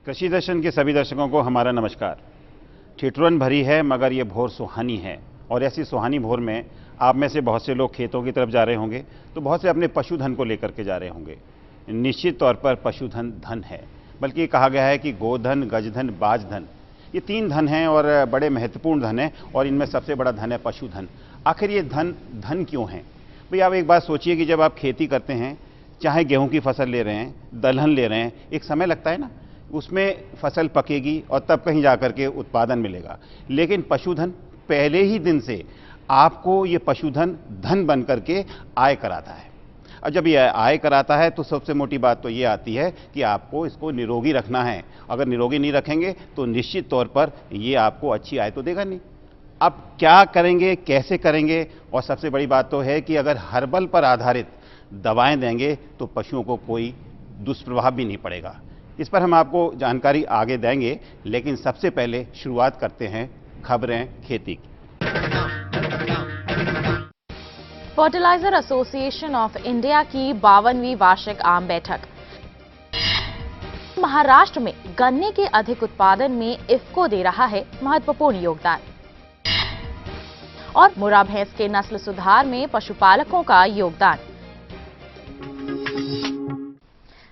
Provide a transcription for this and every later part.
कृषि दर्शन के सभी दर्शकों को हमारा नमस्कार। ठिठुरन भरी है मगर ये भोर सुहानी है, और ऐसी सुहानी भोर में आप में से बहुत से लोग खेतों की तरफ जा रहे होंगे, तो बहुत से अपने पशुधन को लेकर के जा रहे होंगे। निश्चित तौर पर पशुधन धन है, बल्कि कहा गया है कि गोधन, गजधन, बाजधन, ये 3 धन हैं और बड़े महत्वपूर्ण धन हैं, और इनमें सबसे बड़ा धन है पशुधन। आखिर ये धन क्यों है भाई? आप एक बात सोचिए कि जब आप खेती करते हैं, चाहे गेहूं की फसल ले रहे हैं, दलहन ले रहे हैं, एक समय लगता है ना, उसमें फसल पकेगी और तब कहीं जाकर के उत्पादन मिलेगा। लेकिन पशुधन पहले ही दिन से आपको ये पशुधन धन बन करके आय कराता है। और जब ये आय कराता है तो सबसे मोटी बात तो ये आती है कि आपको इसको निरोगी रखना है। अगर निरोगी नहीं रखेंगे तो निश्चित तौर पर ये आपको अच्छी आय तो देगा नहीं। अब क्या करेंगे, कैसे करेंगे? और सबसे बड़ी बात तो है कि अगर हर्बल पर आधारित दवाएं देंगे तो पशुओं को कोई दुष्प्रभाव भी नहीं पड़ेगा। इस पर हम आपको जानकारी आगे देंगे, लेकिन सबसे पहले शुरुआत करते हैं खबरें खेती की। फर्टिलाइजर एसोसिएशन ऑफ इंडिया की 52वीं वार्षिक आम बैठक। महाराष्ट्र में गन्ने के अधिक उत्पादन में इफ्को दे रहा है महत्वपूर्ण योगदान। और मुर्रा भैंस के नस्ल सुधार में पशुपालकों का योगदान।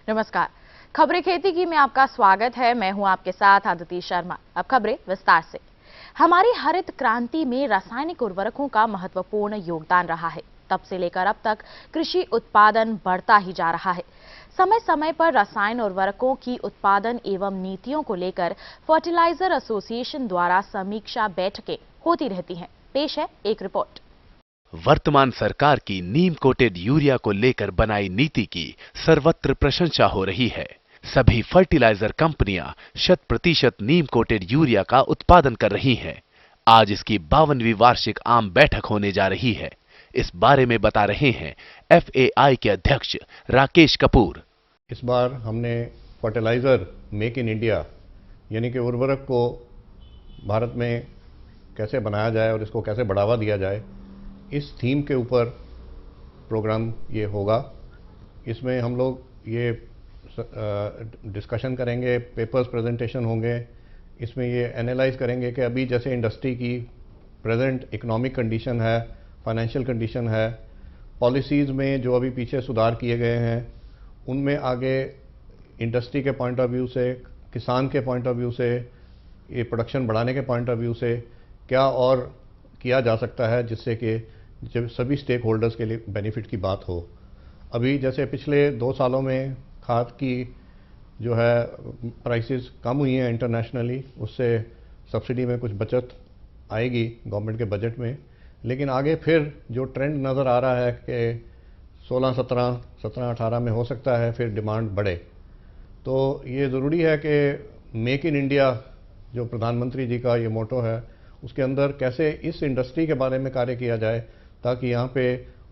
नमस्कार, खबरें खेती की में आपका स्वागत है। मैं हूं आपके साथ आदिति शर्मा। अब खबरें विस्तार से। हमारी हरित क्रांति में रासायनिक उर्वरकों का महत्वपूर्ण योगदान रहा है। तब से लेकर अब तक कृषि उत्पादन बढ़ता ही जा रहा है। समय समय पर रसायन उर्वरकों की उत्पादन एवं नीतियों को लेकर फर्टिलाइजर एसोसिएशन द्वारा समीक्षा बैठकें होती रहती हैं। पेश है एक रिपोर्ट। वर्तमान सरकार की नीम कोटेड यूरिया को लेकर बनाई नीति की सर्वत्र प्रशंसा हो रही है। सभी फर्टिलाइजर कंपनियां 100% नीम कोटेड यूरिया का उत्पादन कर रही हैं। आज इसकी 52वीं वार्षिक आम बैठक होने जा रही है। इस बारे में बता रहे हैं FAI के अध्यक्ष राकेश कपूर। इस बार हमने फर्टिलाइजर मेक इन इंडिया यानी कि उर्वरक को भारत में कैसे बनाया जाए और इसको कैसे बढ़ावा दिया जाए, इस थीम के ऊपर प्रोग्राम ये होगा। इसमें हम लोग ये डिस्कशन करेंगे, पेपर्स प्रेजेंटेशन होंगे। इसमें ये एनालाइज करेंगे कि अभी जैसे इंडस्ट्री की प्रेजेंट इकोनॉमिक कंडीशन है, फाइनेंशियल कंडीशन है, पॉलिसीज़ में जो अभी पीछे सुधार किए गए हैं, उनमें आगे इंडस्ट्री के पॉइंट ऑफ व्यू से, किसान के पॉइंट ऑफ व्यू से, ये प्रोडक्शन बढ़ाने के पॉइंट ऑफ व्यू से क्या और किया जा सकता है जिससे कि जब सभी स्टेक होल्डर्स के लिए बेनिफिट की बात हो। अभी जैसे पिछले 2 सालों में खाद की जो है प्राइसेस कम हुई हैं इंटरनेशनली, उससे सब्सिडी में कुछ बचत आएगी गवर्नमेंट के बजट में। लेकिन आगे फिर जो ट्रेंड नज़र आ रहा है कि 16-17, 17-18 में हो सकता है फिर डिमांड बढ़े। तो ये ज़रूरी है कि मेक इन इंडिया जो प्रधानमंत्री जी का ये मोटो है, उसके अंदर कैसे इस इंडस्ट्री के बारे में कार्य किया जाए ताकि यहाँ पे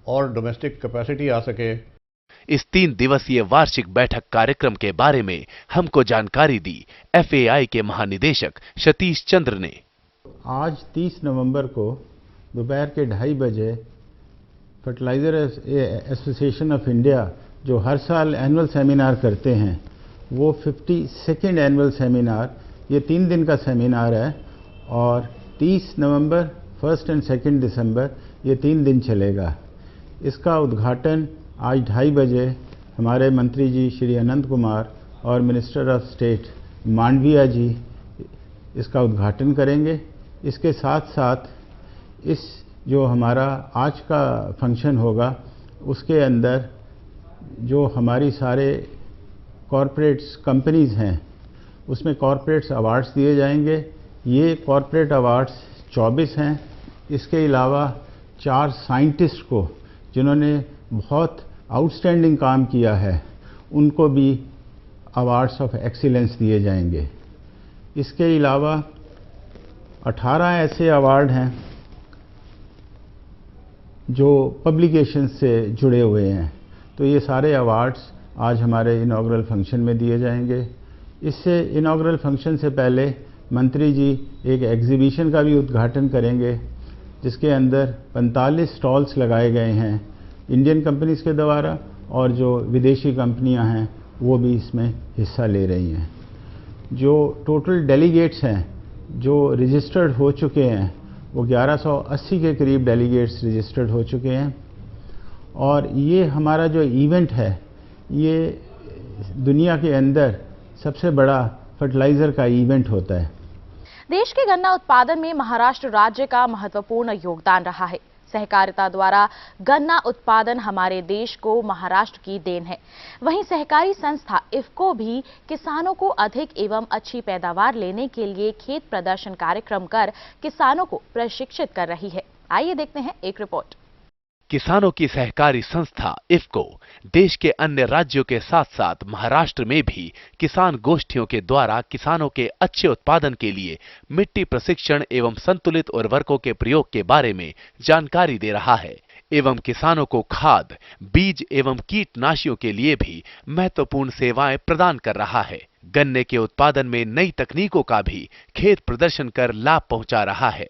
और डोमेस्टिक कैपेसिटी आ सके। इस 3 दिवसीय वार्षिक बैठक कार्यक्रम के बारे में हमको जानकारी दी FAI के महानिदेशक सतीश चंद्र ने। आज 30 नवंबर को दोपहर के 2:30 बजे फर्टिलाइजर एसोसिएशन ऑफ इंडिया जो हर साल एनुअल सेमिनार करते हैं, वो 52nd एनुअल सेमिनार, ये 3 दिन का सेमिनार है और 30 नवंबर, 1 और 2 दिसंबर ये 3 दिन चलेगा। इसका उद्घाटन आज 2:30 बजे हमारे मंत्री जी श्री अनंत कुमार और मिनिस्टर ऑफ स्टेट मांडविया जी इसका उद्घाटन करेंगे। इसके साथ साथ इस जो हमारा आज का फंक्शन होगा, उसके अंदर जो हमारी सारे कॉरपोरेट्स कंपनीज़ हैं, उसमें कॉरपोरेट्स अवार्ड्स दिए जाएंगे। ये कॉरपोरेट अवार्ड्स 24 हैं। इसके अलावा 4 साइंटिस्ट को जिन्होंने बहुत आउटस्टैंडिंग काम किया है, उनको भी अवार्ड्स ऑफ एक्सीलेंस दिए जाएंगे। इसके अलावा 18 ऐसे अवार्ड हैं जो पब्लिकेशन से जुड़े हुए हैं। तो ये सारे अवार्ड्स आज हमारे इनॉग्रल फंक्शन में दिए जाएंगे। इससे इनॉग्रल फंक्शन से पहले मंत्री जी एक एग्जीबिशन का भी उद्घाटन करेंगे, जिसके अंदर 45 स्टॉल्स लगाए गए हैं इंडियन कंपनीज़ के द्वारा, और जो विदेशी कंपनियां हैं वो भी इसमें हिस्सा ले रही हैं। जो टोटल डेलीगेट्स हैं जो रजिस्टर्ड हो चुके हैं वो 1180 के करीब डेलीगेट्स रजिस्टर्ड हो चुके हैं। और ये हमारा जो इवेंट है ये दुनिया के अंदर सबसे बड़ा फर्टिलाइज़र का इवेंट होता है। देश के गन्ना उत्पादन में महाराष्ट्र राज्य का महत्वपूर्ण योगदान रहा है। सहकारिता द्वारा गन्ना उत्पादन हमारे देश को महाराष्ट्र की देन है। वहीं सहकारी संस्था इफ्को भी किसानों को अधिक एवं अच्छी पैदावार लेने के लिए खेत प्रदर्शन कार्यक्रम कर किसानों को प्रशिक्षित कर रही है। आइए देखते हैं एक रिपोर्ट। किसानों की सहकारी संस्था इफ्को देश के अन्य राज्यों के साथ साथ महाराष्ट्र में भी किसान गोष्ठियों के द्वारा किसानों के अच्छे उत्पादन के लिए मिट्टी प्रशिक्षण एवं संतुलित उर्वरकों के प्रयोग के बारे में जानकारी दे रहा है एवं किसानों को खाद, बीज एवं कीटनाशियों के लिए भी महत्वपूर्ण सेवाएं प्रदान कर रहा है। गन्ने के उत्पादन में नई तकनीकों का भी खेत प्रदर्शन कर लाभ पहुंचा रहा है।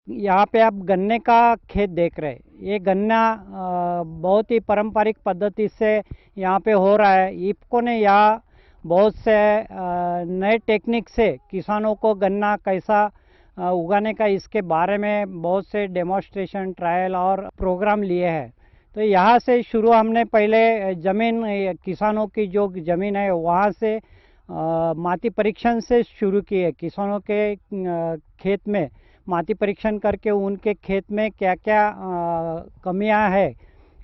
यहाँ पे आप गन्ने का खेत देख रहे हैं। ये गन्ना बहुत ही पारंपरिक पद्धति से यहाँ पे हो रहा है। इफ्को ने यहाँ बहुत से नए टेक्निक से किसानों को गन्ना कैसा उगाने का इसके बारे में बहुत से डेमोन्स्ट्रेशन, ट्रायल और प्रोग्राम लिए हैं। तो यहाँ से शुरू हमने पहले ज़मीन, किसानों की जो ज़मीन है वहाँ से माटी परीक्षण से शुरू किए। किसानों के खेत में माटी परीक्षण करके उनके खेत में क्या क्या कमियां है,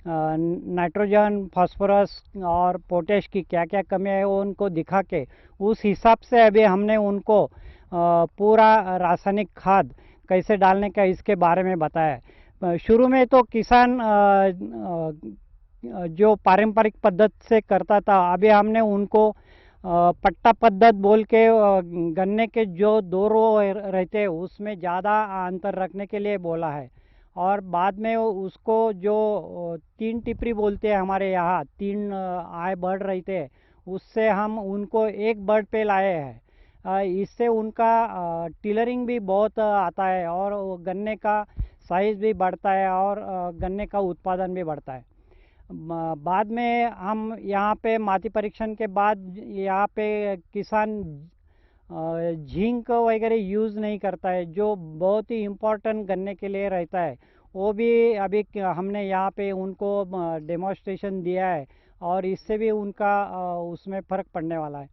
नाइट्रोजन, फास्फोरस और पोटेश की क्या क्या कमियां है वो उनको दिखा के उस हिसाब से अभी हमने उनको पूरा रासायनिक खाद कैसे डालने का इसके बारे में बताया। शुरू में तो किसान जो पारंपरिक पद्धति से करता था, अभी हमने उनको पट्टा पद्धत बोल के गन्ने के जो 2 रो रहते हैं उसमें ज़्यादा अंतर रखने के लिए बोला है। और बाद में उसको जो 3 टिपरी बोलते हैं हमारे यहाँ, 3 आय बढ़ रहे थे, उससे हम उनको 1 बर्ड पे लाए हैं। इससे उनका टिलरिंग भी बहुत आता है और गन्ने का साइज़ भी बढ़ता है और गन्ने का उत्पादन भी बढ़ता है। बाद में हम यहाँ पे माटी परीक्षण के बाद यहाँ पे किसान झिंक वगैरह यूज़ नहीं करता है, जो बहुत ही इम्पोर्टेंट गन्ने के लिए रहता है। वो भी अभी हमने यहाँ पे उनको डेमोन्स्ट्रेशन दिया है और इससे भी उनका उसमें फ़र्क पड़ने वाला है।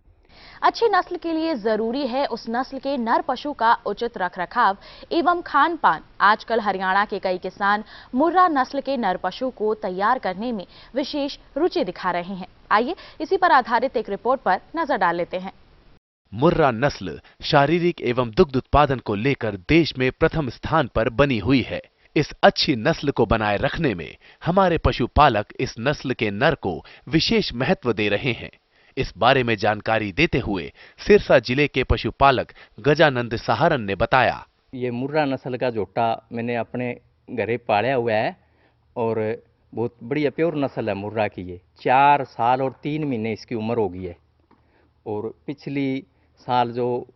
अच्छी नस्ल के लिए जरूरी है उस नस्ल के नर पशु का उचित रखरखाव एवं खान पान। आजकल हरियाणा के कई किसान मुर्रा नस्ल के नर पशु को तैयार करने में विशेष रुचि दिखा रहे हैं। आइए इसी पर आधारित एक रिपोर्ट पर नजर डाल लेते हैं। मुर्रा नस्ल शारीरिक एवं दुग्ध उत्पादन को लेकर देश में प्रथम स्थान पर बनी हुई है। इस अच्छी नस्ल को बनाए रखने में हमारे पशुपालक इस नस्ल के नर को विशेष महत्व दे रहे हैं। इस बारे में जानकारी देते हुए सिरसा जिले के पशुपालक गजानंद सहारन ने बताया, ये मुर्रा नस्ल का झोटा मैंने अपने घरे पाला हुआ है और बहुत बढ़िया प्योर नस्ल है मुर्रा की। ये 4 साल और 3 महीने इसकी उम्र हो गई है। और पिछली साल जो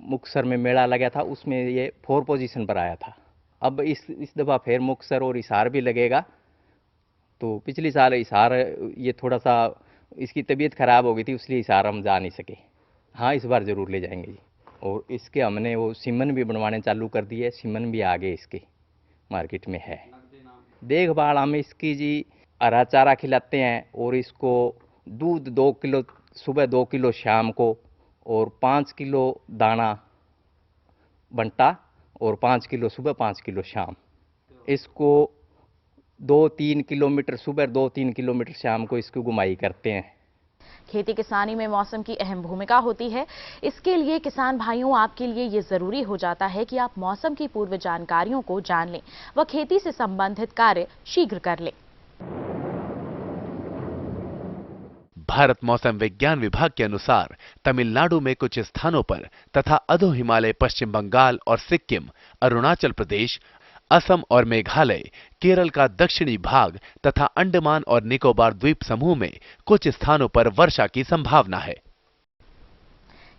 मुक्तसर में मेला लगा था उसमें ये 4 पोजीशन पर आया था। अब इस दफ़ा फिर मुक्तसर और हिसार भी लगेगा। तो पिछली साल हिसार ये थोड़ा सा इसकी तबीयत ख़राब हो गई थी, इसलिए हिसार हम जा नहीं सके। हाँ, इस बार ज़रूर ले जाएंगे जी। और इसके हमने वो सीमन भी बनवाने चालू कर दिए। सीमन भी आगे इसके मार्केट में है। देखभाल हम इसकी जी हरा चारा खिलाते हैं और इसको दूध 2 किलो सुबह, 2 किलो शाम को और 5 किलो दाना बंटा और 5 किलो सुबह, 5 किलो शाम। इसको 2-3 किलोमीटर सुबह, 2-3 किलोमीटर शाम को इसकी घुमाई करते हैं। खेती किसानी में मौसम की अहम भूमिका होती है। इसके लिए किसान भाइयों, आपके लिए ये जरूरी हो जाता है कि आप मौसम की पूर्व जानकारियों को जान लें व खेती से संबंधित कार्य शीघ्र कर लें। भारत मौसम विज्ञान विभाग के अनुसार तमिलनाडु में कुछ स्थानों पर तथा अधो हिमालय, पश्चिम बंगाल और सिक्किम, अरुणाचल प्रदेश, असम और मेघालय, केरल का दक्षिणी भाग तथा अंडमान और निकोबार द्वीप समूह में कुछ स्थानों पर वर्षा की संभावना है।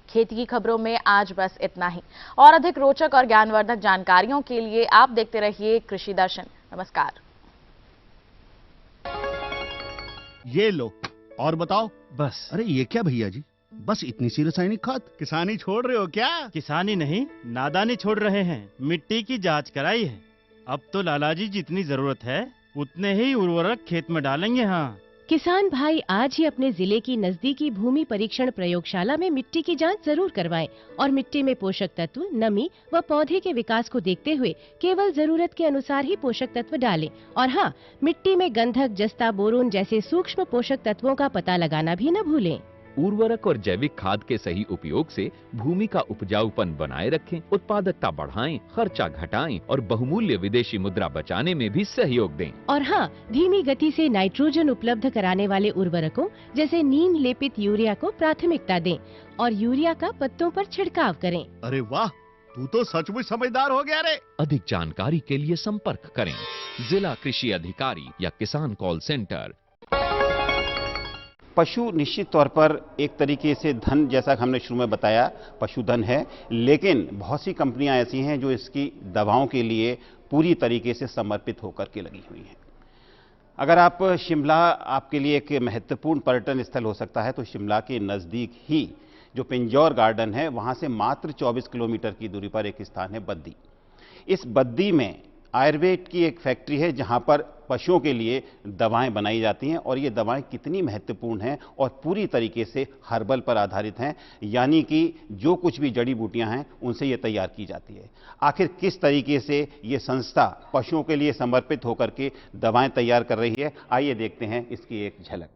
खेती की खबरों में आज बस इतना ही। और अधिक रोचक और ज्ञानवर्धक जानकारियों के लिए आप देखते रहिए कृषि दर्शन। नमस्कार। ये लो और बताओ। बस। अरे ये क्या भैया जी, बस इतनी सी रासायनिक खाद। किसानी छोड़ रहे हो क्या? किसानी नहीं, नादानी छोड़ रहे हैं। मिट्टी की जांच कराई है। अब तो लालाजी जितनी जरूरत है उतने ही उर्वरक खेत में डालेंगे। हाँ, किसान भाई आज ही अपने जिले की नजदीकी भूमि परीक्षण प्रयोगशाला में मिट्टी की जांच जरूर करवाएं और मिट्टी में पोषक तत्व, नमी व पौधे के विकास को देखते हुए केवल जरूरत के अनुसार ही पोषक तत्व डालें। और हाँ, मिट्टी में गंधक, जस्ता, बोरोन जैसे सूक्ष्म पोषक तत्वों का पता लगाना भी न भूलें। उर्वरक और जैविक खाद के सही उपयोग से भूमि का उपजाऊपन बनाए रखें, उत्पादकता बढ़ाएं, खर्चा घटाएं और बहुमूल्य विदेशी मुद्रा बचाने में भी सहयोग दें। और हाँ, धीमी गति से नाइट्रोजन उपलब्ध कराने वाले उर्वरकों जैसे नीम लेपित यूरिया को प्राथमिकता दें और यूरिया का पत्तों पर छिड़काव करें। अरे वाह, तू तो सचमुच समझदार हो गया रे। अधिक जानकारी के लिए संपर्क करें जिला कृषि अधिकारी या किसान कॉल सेंटर। पशु निश्चित तौर पर एक तरीके से धन, जैसा हमने शुरू में बताया, पशुधन है, लेकिन बहुत सी कंपनियां ऐसी हैं जो इसकी दवाओं के लिए पूरी तरीके से समर्पित होकर के लगी हुई हैं। अगर आप शिमला, आपके लिए एक महत्वपूर्ण पर्यटन स्थल हो सकता है, तो शिमला के नज़दीक ही जो पिंजौर गार्डन है, वहाँ से मात्र 24 किलोमीटर की दूरी पर एक स्थान है बद्दी। इस बद्दी में आयुर्वेद की एक फैक्ट्री है जहां पर पशुओं के लिए दवाएं बनाई जाती हैं, और ये दवाएं कितनी महत्वपूर्ण हैं और पूरी तरीके से हर्बल पर आधारित हैं, यानी कि जो कुछ भी जड़ी बूटियां हैं उनसे ये तैयार की जाती है। आखिर किस तरीके से ये संस्था पशुओं के लिए समर्पित होकर के दवाएं तैयार कर रही है, आइए देखते हैं इसकी एक झलक।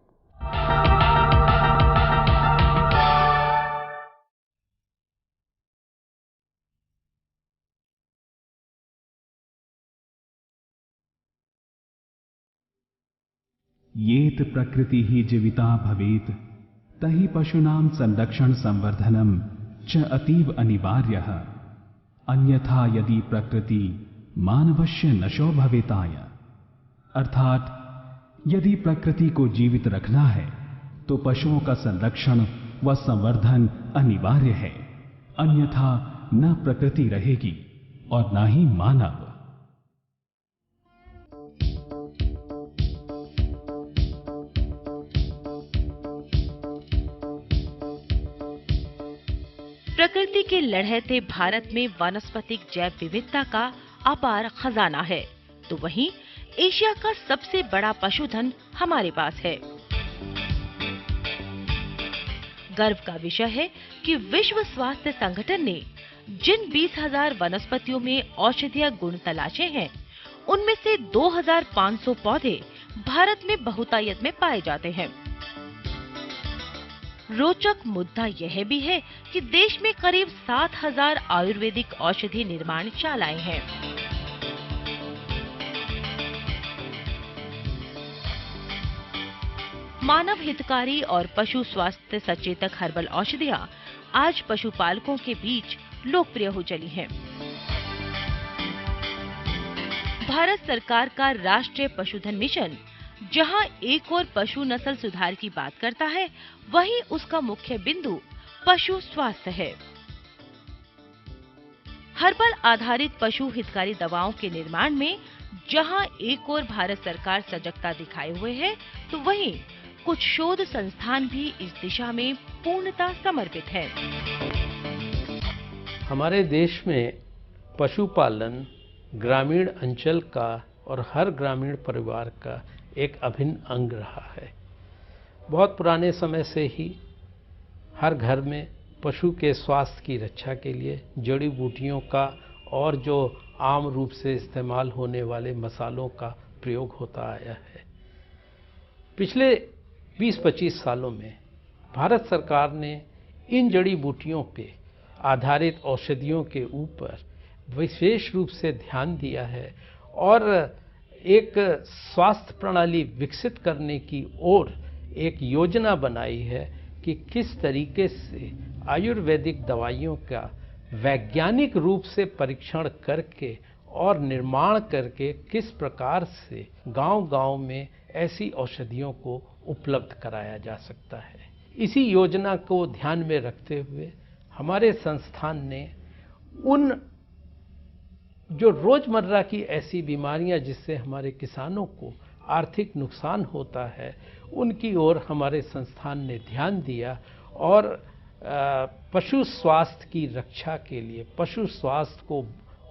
येत प्रकृति ही जीविता भवेत तहि पशूनां संरक्षण संवर्धनम च अतीव अनिवार्यः। अन्यथा यदि प्रकृति मानवस्य नशो भवेताय, अर्थात यदि प्रकृति को जीवित रखना है तो पशुओं का संरक्षण व संवर्धन अनिवार्य है, अन्यथा न प्रकृति रहेगी और न ही मानव। प्रकृति के लहराते भारत में वानस्पतिक जैव विविधता का अपार खजाना है, तो वहीं एशिया का सबसे बड़ा पशुधन हमारे पास है। गर्व का विषय है कि विश्व स्वास्थ्य संगठन ने जिन 20,000 वनस्पतियों में औषधीय गुण तलाशे हैं, उनमें से 2,500 पौधे भारत में बहुतायत में पाए जाते हैं। रोचक मुद्दा यह भी है कि देश में करीब 7,000 आयुर्वेदिक औषधि निर्माणशालाएं हैं। मानव हितकारी और पशु स्वास्थ्य सचेतक हर्बल औषधियां आज पशुपालकों के बीच लोकप्रिय हो चली हैं। भारत सरकार का राष्ट्रीय पशुधन मिशन जहां एक और पशु नस्ल सुधार की बात करता है, वहीं उसका मुख्य बिंदु पशु स्वास्थ्य है। हर्बल आधारित पशु हितकारी दवाओं के निर्माण में जहां एक और भारत सरकार सजगता दिखाए हुए है, तो वहीं कुछ शोध संस्थान भी इस दिशा में पूर्णतः समर्पित हैं। हमारे देश में पशुपालन ग्रामीण अंचल का और हर ग्रामीण परिवार का एक अभिन्न अंग रहा है। बहुत पुराने समय से ही हर घर में पशु के स्वास्थ्य की रक्षा के लिए जड़ी बूटियों का और जो आम रूप से इस्तेमाल होने वाले मसालों का प्रयोग होता आया है। पिछले 20-25 सालों में भारत सरकार ने इन जड़ी बूटियों पे आधारित औषधियों के ऊपर विशेष रूप से ध्यान दिया है और एक स्वास्थ्य प्रणाली विकसित करने की ओर एक योजना बनाई है कि किस तरीके से आयुर्वेदिक दवाइयों का वैज्ञानिक रूप से परीक्षण करके और निर्माण करके किस प्रकार से गांव-गांव में ऐसी औषधियों को उपलब्ध कराया जा सकता है। इसी योजना को ध्यान में रखते हुए हमारे संस्थान ने उन जो रोजमर्रा की ऐसी बीमारियां जिससे हमारे किसानों को आर्थिक नुकसान होता है, उनकी ओर हमारे संस्थान ने ध्यान दिया और पशु स्वास्थ्य की रक्षा के लिए, पशु स्वास्थ्य को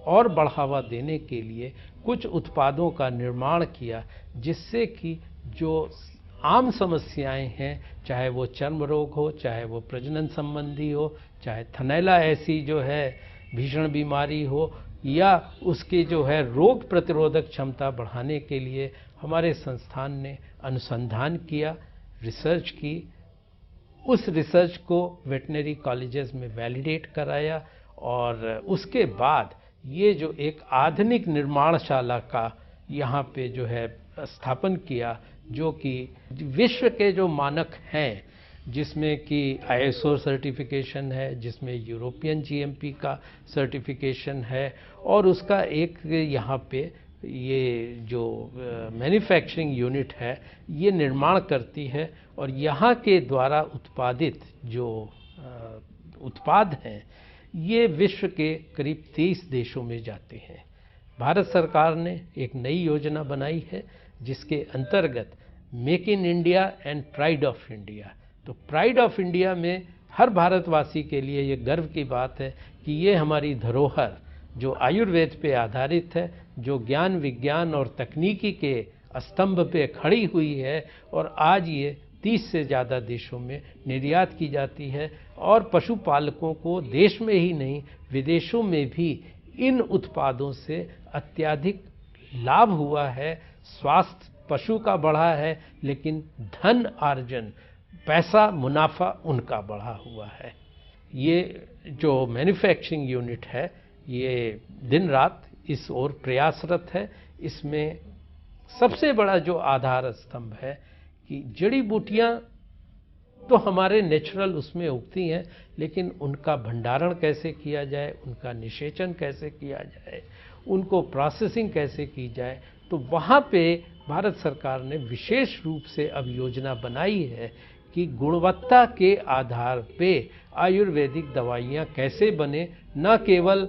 और बढ़ावा देने के लिए कुछ उत्पादों का निर्माण किया, जिससे कि जो आम समस्याएं हैं, चाहे वो चर्म रोग हो, चाहे वो प्रजनन संबंधी हो, चाहे थनैला ऐसी जो है भीषण बीमारी हो, या उसके जो है रोग प्रतिरोधक क्षमता बढ़ाने के लिए हमारे संस्थान ने अनुसंधान किया, रिसर्च की। उस रिसर्च को वेटनरी कॉलेजेस में वैलिडेट कराया और उसके बाद ये जो एक आधुनिक निर्माणशाला का यहाँ पे जो है स्थापन किया, जो कि विश्व के जो मानक हैं, जिसमें कि ISO सर्टिफिकेशन है, जिसमें यूरोपियन GMP का सर्टिफिकेशन है, और उसका एक यहाँ पे ये जो मैन्युफैक्चरिंग यूनिट है ये निर्माण करती है, और यहाँ के द्वारा उत्पादित जो उत्पाद हैं ये विश्व के करीब 23 देशों में जाते हैं। भारत सरकार ने एक नई योजना बनाई है जिसके अंतर्गत make in India and pride of India, तो प्राइड ऑफ इंडिया में हर भारतवासी के लिए ये गर्व की बात है कि ये हमारी धरोहर जो आयुर्वेद पे आधारित है, जो ज्ञान विज्ञान और तकनीकी के स्तंभ पे खड़ी हुई है, और आज ये 30 से ज़्यादा देशों में निर्यात की जाती है, और पशुपालकों को देश में ही नहीं विदेशों में भी इन उत्पादों से अत्यधिक लाभ हुआ है। स्वास्थ्य पशु का बढ़ा है, लेकिन धन आर्जन, पैसा मुनाफा उनका बढ़ा हुआ है। ये जो मैन्युफैक्चरिंग यूनिट है ये दिन रात इस ओर प्रयासरत है। इसमें सबसे बड़ा जो आधार स्तंभ है कि जड़ी बूटियां तो हमारे नेचुरल उसमें उगती हैं, लेकिन उनका भंडारण कैसे किया जाए, उनका निषेचन कैसे किया जाए, उनको प्रोसेसिंग कैसे की जाए, तो वहाँ पे भारत सरकार ने विशेष रूप से अब योजना बनाई है कि गुणवत्ता के आधार पे आयुर्वेदिक दवाइयाँ कैसे बने, न केवल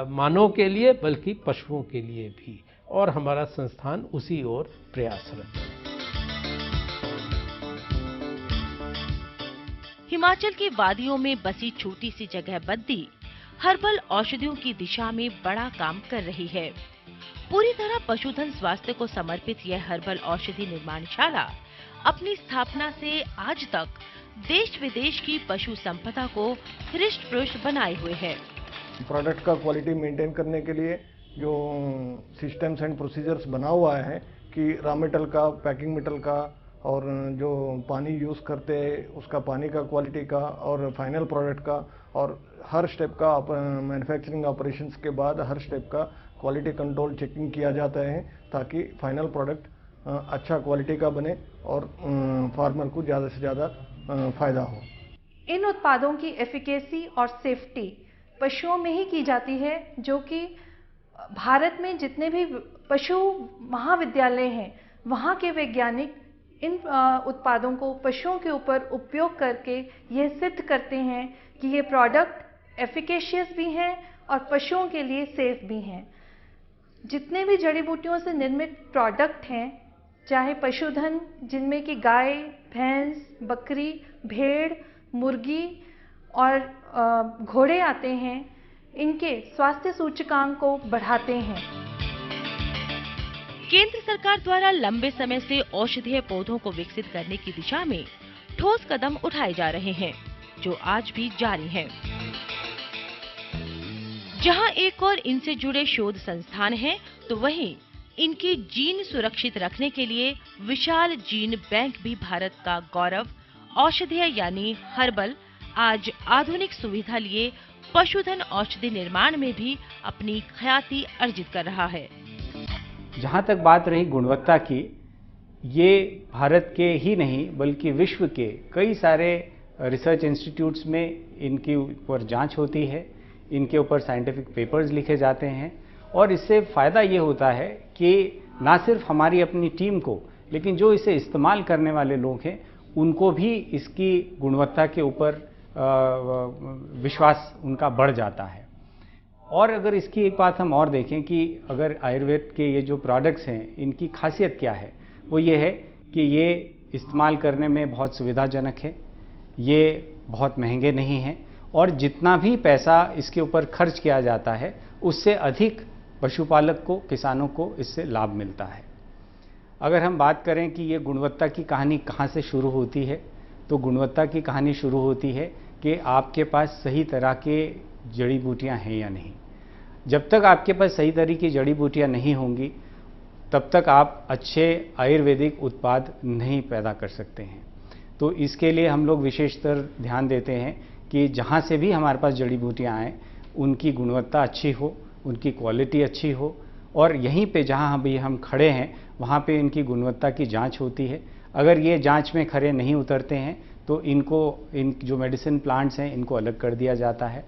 मानव के लिए बल्कि पशुओं के लिए भी, और हमारा संस्थान उसी ओर प्रयासरत है। हिमाचल की वादियों में बसी छोटी सी जगह बद्दी हर्बल औषधियों की दिशा में बड़ा काम कर रही है। पूरी तरह पशुधन स्वास्थ्य को समर्पित यह हर्बल औषधि निर्माणशाला अपनी स्थापना से आज तक देश विदेश की पशु संपदा को हृष्ट पुष्ट बनाए हुए है। प्रोडक्ट का क्वालिटी मेंटेन करने के लिए जो सिस्टम्स एंड प्रोसीजर्स बना हुआ है कि रॉ मेटल का, पैकिंग मेटल का, और जो पानी यूज़ करते हैं उसका पानी का क्वालिटी का, और फाइनल प्रोडक्ट का, और हर स्टेप का मैन्युफैक्चरिंग ऑपरेशंस के बाद हर स्टेप का क्वालिटी कंट्रोल चेकिंग किया जाता है, ताकि फाइनल प्रोडक्ट अच्छा क्वालिटी का बने और फार्मर को ज़्यादा से ज़्यादा फ़ायदा हो। इन उत्पादों की एफिकेसी और सेफ्टी पशुओं में ही की जाती है, जो कि भारत में जितने भी पशु महाविद्यालय हैं वहाँ के वैज्ञानिक इन उत्पादों को पशुओं के ऊपर उपयोग करके यह सिद्ध करते हैं कि ये प्रोडक्ट एफिकेशियस भी हैं और पशुओं के लिए सेफ भी हैं। जितने भी जड़ी बूटियों से निर्मित प्रोडक्ट हैं, चाहे पशुधन जिनमें कि गाय, भैंस, बकरी, भेड़, मुर्गी और घोड़े आते हैं, इनके स्वास्थ्य सूचकांक को बढ़ाते हैं। केंद्र सरकार द्वारा लंबे समय से औषधीय पौधों को विकसित करने की दिशा में ठोस कदम उठाए जा रहे हैं, जो आज भी जारी हैं। जहां एक और इनसे जुड़े शोध संस्थान हैं, तो वहीं इनकी जीन सुरक्षित रखने के लिए विशाल जीन बैंक भी भारत का गौरव औषधीय यानी हर्बल आज आधुनिक सुविधा लिए पशुधन औषधि निर्माण में भी अपनी ख्याति अर्जित कर रहा है। जहाँ तक बात रही गुणवत्ता की, ये भारत के ही नहीं बल्कि विश्व के कई सारे रिसर्च इंस्टीट्यूट्स में इनके ऊपर जांच होती है, इनके ऊपर साइंटिफिक पेपर्स लिखे जाते हैं, और इससे फ़ायदा ये होता है कि ना सिर्फ हमारी अपनी टीम को, लेकिन जो इसे इस्तेमाल करने वाले लोग हैं उनको भी इसकी गुणवत्ता के ऊपर विश्वास उनका बढ़ जाता है। और अगर इसकी एक बात हम और देखें कि अगर आयुर्वेद के ये जो प्रोडक्ट्स हैं इनकी खासियत क्या है, वो ये है कि ये इस्तेमाल करने में बहुत सुविधाजनक है, ये बहुत महंगे नहीं हैं और जितना भी पैसा इसके ऊपर खर्च किया जाता है उससे अधिक पशुपालक को, किसानों को इससे लाभ मिलता है। अगर हम बात करें कि ये गुणवत्ता की कहानी कहाँ से शुरू होती है, तो गुणवत्ता की कहानी शुरू होती है कि आपके पास सही तरह के जड़ी बूटियाँ हैं या नहीं। जब तक आपके पास सही तरह की जड़ी बूटियाँ नहीं होंगी तब तक आप अच्छे आयुर्वेदिक उत्पाद नहीं पैदा कर सकते हैं। तो इसके लिए हम लोग विशेषतर ध्यान देते हैं कि जहाँ से भी हमारे पास जड़ी बूटियाँ आएँ उनकी गुणवत्ता अच्छी हो, उनकी क्वालिटी अच्छी हो और यहीं पे जहाँ भी हम खड़े हैं वहाँ पे इनकी गुणवत्ता की जांच होती है। अगर ये जांच में खरे नहीं उतरते हैं तो इन जो मेडिसिन प्लांट्स हैं इनको अलग कर दिया जाता है।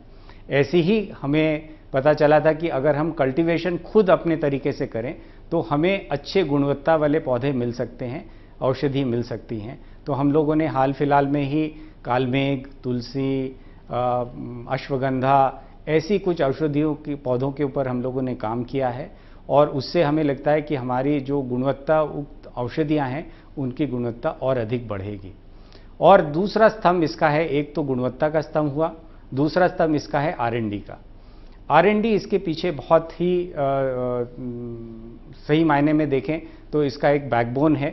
ऐसे ही हमें पता चला था कि अगर हम कल्टीवेशन खुद अपने तरीके से करें तो हमें अच्छे गुणवत्ता वाले पौधे मिल सकते हैं, औषधि मिल सकती हैं। तो हम लोगों ने हाल फिलहाल में ही कालमेघ, तुलसी, अश्वगंधा ऐसी कुछ औषधियों की पौधों के ऊपर हम लोगों ने काम किया है और उससे हमें लगता है कि हमारी जो गुणवत्ता उक्त औषधियाँ हैं उनकी गुणवत्ता और अधिक बढ़ेगी। और दूसरा स्तंभ इसका है, एक तो गुणवत्ता का स्तंभ हुआ, दूसरा स्तंभ इसका है R&D का। R&D इसके पीछे बहुत ही सही मायने में देखें तो इसका एक बैकबोन है।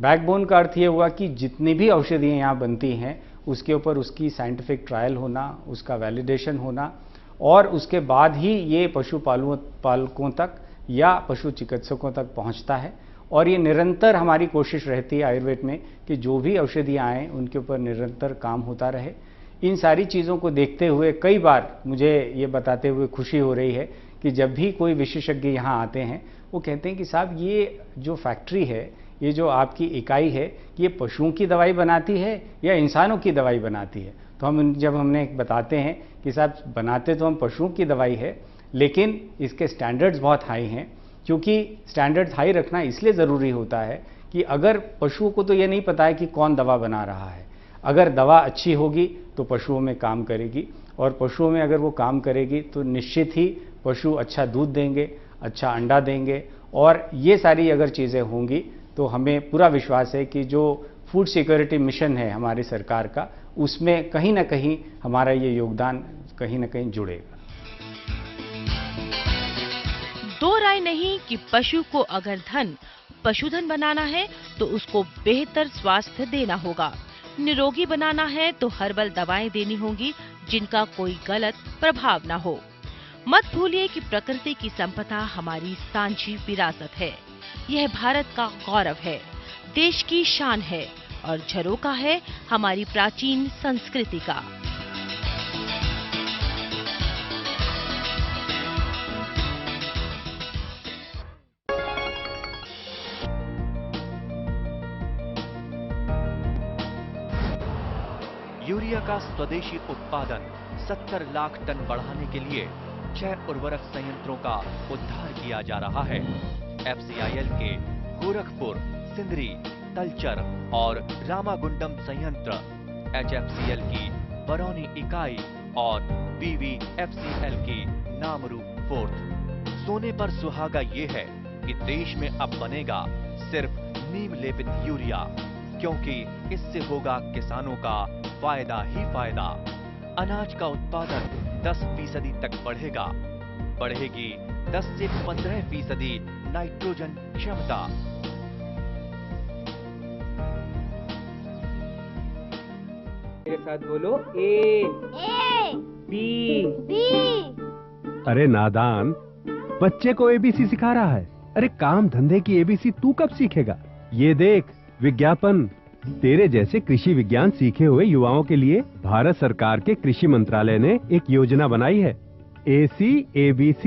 बैकबोन का अर्थ ये हुआ कि जितनी भी औषधियाँ यहाँ बनती हैं उसके ऊपर उसकी साइंटिफिक ट्रायल होना, उसका वैलिडेशन होना और उसके बाद ही ये पशुपालकों तक या पशु चिकित्सकों तक पहुँचता है। और ये निरंतर हमारी कोशिश रहती है आयुर्वेद में कि जो भी औषधियाँ आएँ उनके ऊपर निरंतर काम होता रहे। इन सारी चीज़ों को देखते हुए कई बार मुझे ये बताते हुए खुशी हो रही है कि जब भी कोई विशेषज्ञ यहाँ आते हैं वो कहते हैं कि साहब ये जो फैक्ट्री है, ये जो आपकी इकाई है, ये पशुओं की दवाई बनाती है या इंसानों की दवाई बनाती है। तो जब हमने बताते हैं कि साहब बनाते तो हम पशुओं की दवाई है लेकिन इसके स्टैंडर्ड्स बहुत हाई हैं। क्योंकि स्टैंडर्ड्स हाई रखना इसलिए ज़रूरी होता है कि अगर पशुओं को तो ये नहीं पता है कि कौन दवा बना रहा है, अगर दवा अच्छी होगी तो पशुओं में काम करेगी और पशुओं में अगर वो काम करेगी तो निश्चित ही पशु अच्छा दूध देंगे, अच्छा अंडा देंगे और ये सारी अगर चीज़ें होंगी तो हमें पूरा विश्वास है कि जो फूड सिक्योरिटी मिशन है हमारी सरकार का, उसमें कहीं ना कहीं हमारा ये योगदान कहीं ना कहीं जुड़ेगा। दो राय नहीं कि पशु को अगर पशुधन बनाना है तो उसको बेहतर स्वास्थ्य देना होगा। निरोगी बनाना है तो हर्बल दवाएं देनी होंगी जिनका कोई गलत प्रभाव ना हो। मत भूलिए कि प्रकृति की संपदा हमारी सांझी विरासत है। यह भारत का गौरव है, देश की शान है और झरोखा है हमारी प्राचीन संस्कृति का। यूरिया का स्वदेशी उत्पादन 70 लाख टन बढ़ाने के लिए 6 उर्वरक संयंत्रों का उद्धार किया जा रहा है। FCIL के गोरखपुर, सिंदरी, तलचर और रामागुंडम संयंत्र, HFCL की बरौनी इकाई और BVFCL की नामरू फोर्थ। सोने पर सुहागा ये है कि देश में अब बनेगा सिर्फ नीम लेपित यूरिया, क्योंकि इससे होगा किसानों का फायदा ही फायदा। अनाज का उत्पादन 10% तक बढ़ेगा, बढ़ेगी 10 से 15% नाइट्रोजन क्षमता। मेरे साथ बोलो ए बी। अरे नादान, बच्चे को एबीसी सिखा रहा है। अरे काम धंधे की एबीसी तू कब सीखेगा? ये देख विज्ञापन। तेरे जैसे कृषि विज्ञान सीखे हुए युवाओं के लिए भारत सरकार के कृषि मंत्रालय ने एक योजना बनाई है, ACABC।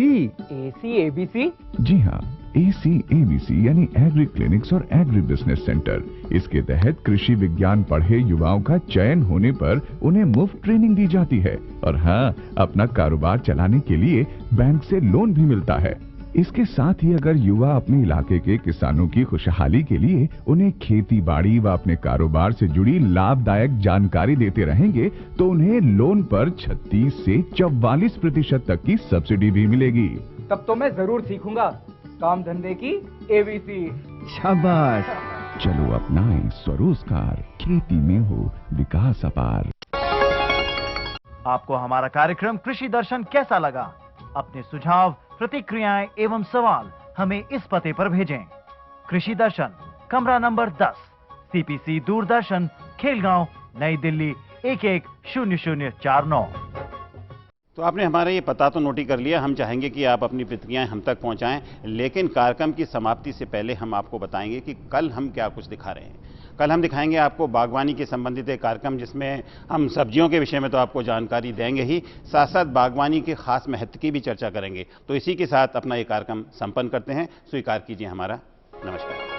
ACABC? जी हाँ, ACABC यानी एग्री क्लिनिक्स और एग्री बिजनेस सेंटर। इसके तहत कृषि विज्ञान पढ़े युवाओं का चयन होने पर उन्हें मुफ्त ट्रेनिंग दी जाती है और हाँ, अपना कारोबार चलाने के लिए बैंक से लोन भी मिलता है। इसके साथ ही अगर युवा अपने इलाके के किसानों की खुशहाली के लिए उन्हें खेती बाड़ी व अपने कारोबार से जुड़ी लाभदायक जानकारी देते रहेंगे तो उन्हें लोन पर 36 से 44% तक की सब्सिडी भी मिलेगी। तब तो मैं जरूर सीखूंगा काम धंधे की ABC। शाबाश, चलो अपनाएं स्वरोजगार, खेती में हो विकास अपार। आपको हमारा कार्यक्रम कृषि दर्शन कैसा लगा? अपने सुझाव, प्रतिक्रियाएं एवं सवाल हमें इस पते पर भेजें। कृषि दर्शन, कमरा नंबर 10, CPC दूरदर्शन, खेलगांव, नई दिल्ली 110049। तो आपने हमारा ये पता तो नोट कर लिया। हम चाहेंगे कि आप अपनी प्रतिक्रियाएं हम तक पहुंचाएं, लेकिन कार्यक्रम की समाप्ति से पहले हम आपको बताएंगे कि कल हम क्या कुछ दिखा रहे हैं। कल हम दिखाएंगे आपको बागवानी के संबंधित एक कार्यक्रम, जिसमें हम सब्जियों के विषय में तो आपको जानकारी देंगे ही, साथ साथ बागवानी के खास महत्व की भी चर्चा करेंगे। तो इसी के साथ अपना ये कार्यक्रम संपन्न करते हैं। स्वीकार कीजिए हमारा नमस्कार।